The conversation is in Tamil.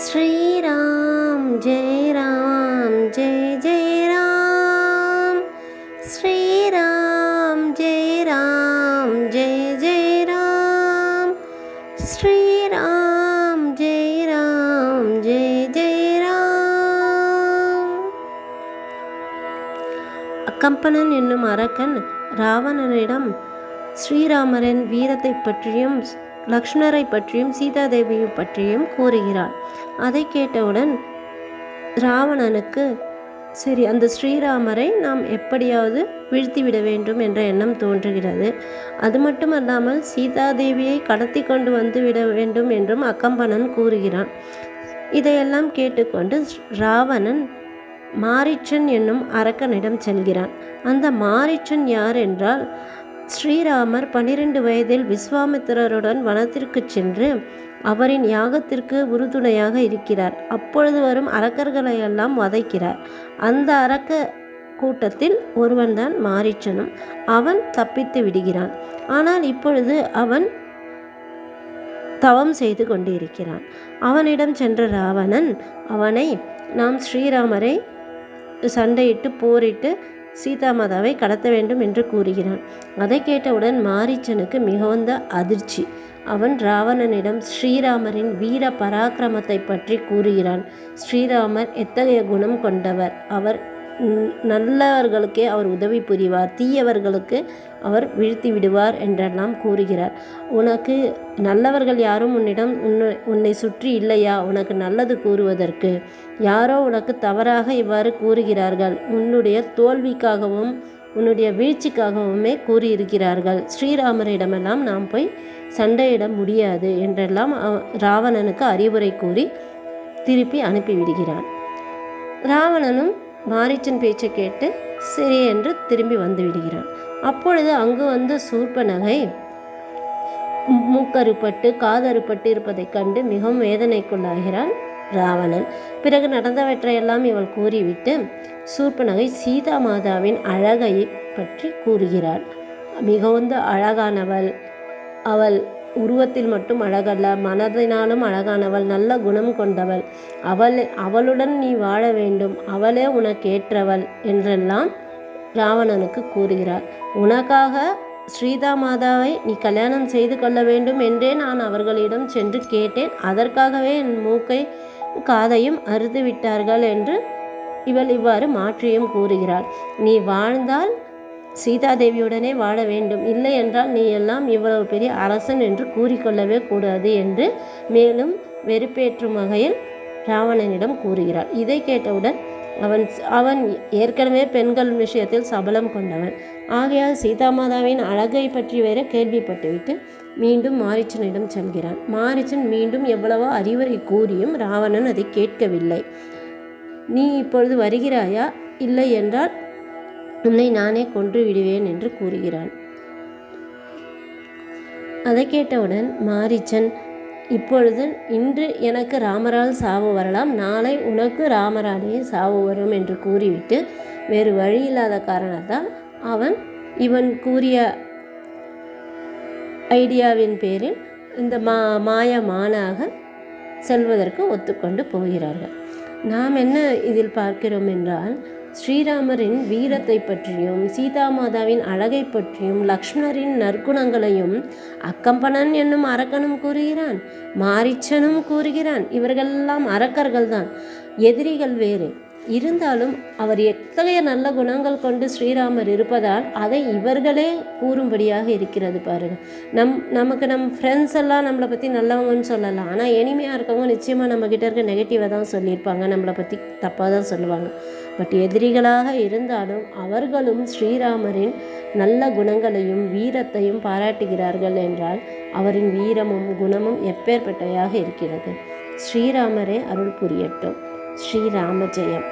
श्रीराम जय राम जय जय राम। श्रीराम जय राम जय जय राम। श्रीराम जय राम जय जय राम। அக்கம்பனன் என்னும் அரக்கன் ராவணனிடம் ஸ்ரீராமரின் வீரத்தை பற்றியும் லக்ஷ்மணரை பற்றியும் சீதாதேவியை பற்றியும் கூறுகிறார். அதை கேட்டவுடன் ராவணனுக்கு சரி, அந்த ஸ்ரீராமரை நாம் எப்படியாவது வீழ்த்திவிட வேண்டும் என்ற எண்ணம் தோன்றுகிறது. அது மட்டுமல்லாமல் சீதாதேவியை கடத்தி கொண்டு வந்து விட வேண்டும் என்றும் அக்கம்பனன் கூறுகிறான். இதையெல்லாம் கேட்டுக்கொண்டு ராவணன் மாரீச்சன் என்னும் அரக்கனிடம் செல்கிறான். அந்த மாரீச்சன் யார் என்றால், ஸ்ரீராமர் 12 வயதில் விஸ்வாமித்திரருடன் வனத்திற்கு சென்று அவரின் யாகத்திற்கு உறுதுணையாக இருக்கிறார். அப்பொழுது வரும் அரக்கர்களை எல்லாம் வதைக்கிறார். அந்த அரக்க கூட்டத்தில் ஒருவன்தான் மாரீச்சனும். அவன் தப்பித்து விடுகிறான். ஆனால் இப்பொழுது அவன் தவம் செய்து கொண்டிருக்கிறான். அவனிடம் சென்ற ராவணன் அவனை, நாம் ஸ்ரீராமரை சண்டையிட்டு போரிட்டு சீதாமாதாவை கடத்த வேண்டும் என்று கூறுகிறான். அதை கேட்டவுடன் மாரீச்சனுக்கு மிகுந்த அதிர்ச்சி. அவன் ராவணனிடம் ஸ்ரீராமரின் வீர பராக்கிரமத்தை பற்றி கூறுகிறான். ஸ்ரீராமர் எத்தகைய குணம் கொண்டவர், அவர் நல்லவர்களுக்கே அவர் உதவி புரிவார், தீயவர்களுக்கு அவர் வீழ்த்தி விடுவார் என்றெல்லாம் கூறுகிறார். உனக்கு நல்லவர்கள் யாரும் உன்னை சுற்றி இல்லையா? உனக்கு நல்லது கூறுவதற்கு யாரோ உனக்கு தவறாக இவ்வாறு கூறுகிறார்கள். உன்னுடைய தோல்விக்காகவும் உன்னுடைய வீழ்ச்சிக்காகவுமே கூறியிருக்கிறார்கள். ஸ்ரீராமரிடமெல்லாம் நாம் போய் சண்டையிட முடியாது என்றெல்லாம் ராவணனுக்கு அறிவுரை கூறி திருப்பி அனுப்பிவிடுகிறான். ராவணனும் மாரீச்சன் பேச்சை கேட்டு சரி என்று திரும்பி வந்து விடுகிறான். அப்பொழுது அங்கு வந்த சூர்பனகை மூக்கறுப்பட்டு காதறுப்பட்டு இருப்பதைக் கண்டு மிகவும் வேதனைக்குள்ளாகிறான் ராவணன். பிறகு நடந்தவற்றையெல்லாம் இவள் கூறிவிட்டு சூர்பனகை சீதா மாதாவின் அழகை பற்றி கூறுகிறாள். மிகுந்த அழகானவள், அவள் உருவத்தில் மட்டும் அழகல்ல, மனதினாலும் அழகானவள், நல்ல குணம் கொண்டவள், அவளுடன் நீ வாழ வேண்டும், அவளே உனக்கு ஏற்றவள் என்றெல்லாம் ராவணனுக்கு கூறுகிறார். உனக்காக ஸ்ரீதா மாதாவை நீ கல்யாணம் செய்து கொள்ள வேண்டும் என்றே நான் அவர்களிடம் சென்று கேட்டேன். அதற்காகவே என் மூக்கை காதையும் அறுத்து விட்டார்கள் என்று இவள் இவ்வாறு மாற்றியும் கூறுகிறாள். நீ வாழ்ந்தால் சீதாதேவியுடனே வாழ வேண்டும், இல்லை என்றால் நீ எல்லாம் இவ்வளவு பெரிய அரசன் என்று கூறிக்கொள்ளவே கூடாது என்று மேலும் வெறுப்பேற்றும் வகையில் ராவணனிடம் கூறுகிறாள். இதை கேட்டவுடன் அவன் ஏற்கனவே பெண்கள் விஷயத்தில் சபலம் கொண்டவன். ஆகையால் சீதாமாதாவின் அழகை பற்றி வேற கேள்விப்பட்டுவிட்டு மீண்டும் மாரீச்சனிடம் செல்கிறான். மாரீச்சன் மீண்டும் எவ்வளவோ அறிவுரை கூறியும் ராவணன் அதை கேட்கவில்லை. நீ இப்பொழுது வருகிறாயா? இல்லை என்றால் உன்னை நானே கொன்று விடுவேன் என்று கூறுகிறான். அதை கேட்டவுடன் மாரீச்சன், இப்பொழுது இன்று எனக்கு ராமரால் சாவு வரலாம், நாளை உனக்கு ராமராலேயே சாவு வரும் என்று கூறிவிட்டு வேறு வழி இல்லாத காரணத்தால் இவன் கூறிய ஐடியாவின் பேரில் இந்த மாயமானாக செல்வதற்கு ஒத்துக்கொண்டு போகிறார்கள். நாம் என்ன இதில் பார்க்கிறோம் என்றால், ஸ்ரீராமரின் வீரத்தை பற்றியும் சீதாமாதாவின் அழகை பற்றியும் லக்ஷ்மணரின் நற்குணங்களையும் அக்கம்பனன் என்னும் அரக்கனும் கூறுகிறான், மாரீச்சனும் கூறுகிறான். இவர்களெல்லாம் அரக்கர்கள்தான், எதிரிகள் வேறு. இருந்தாலும் அவர் எத்தகைய நல்ல குணங்கள் கொண்டு ஸ்ரீராமர் இருப்பதால் அதை இவர்களே கூறும்படியாக இருக்கிறது பாருங்க. நமக்கு ஃப்ரெண்ட்ஸ் எல்லாம் நம்மளை பற்றி நல்லவங்கன்னு சொல்லலாம், ஆனால் எளிமையாக இருக்கவங்க நிச்சயமாக நம்மக்கிட்ட இருக்க நெகட்டிவாக தான் சொல்லியிருப்பாங்க, நம்மளை பற்றி தப்பாக தான் சொல்லுவாங்க. பட் எதிரிகளாக இருந்தாலும் அவர்களும் ஸ்ரீராமரின் நல்ல குணங்களையும் வீரத்தையும் பாராட்டுகிறார்கள் என்றால் அவரின் வீரமும் குணமும் எப்பேற்பட்டவையாக இருக்கிறது. ஸ்ரீராமரே அருள் புரியட்டும். ஸ்ரீராம ஜெயம்.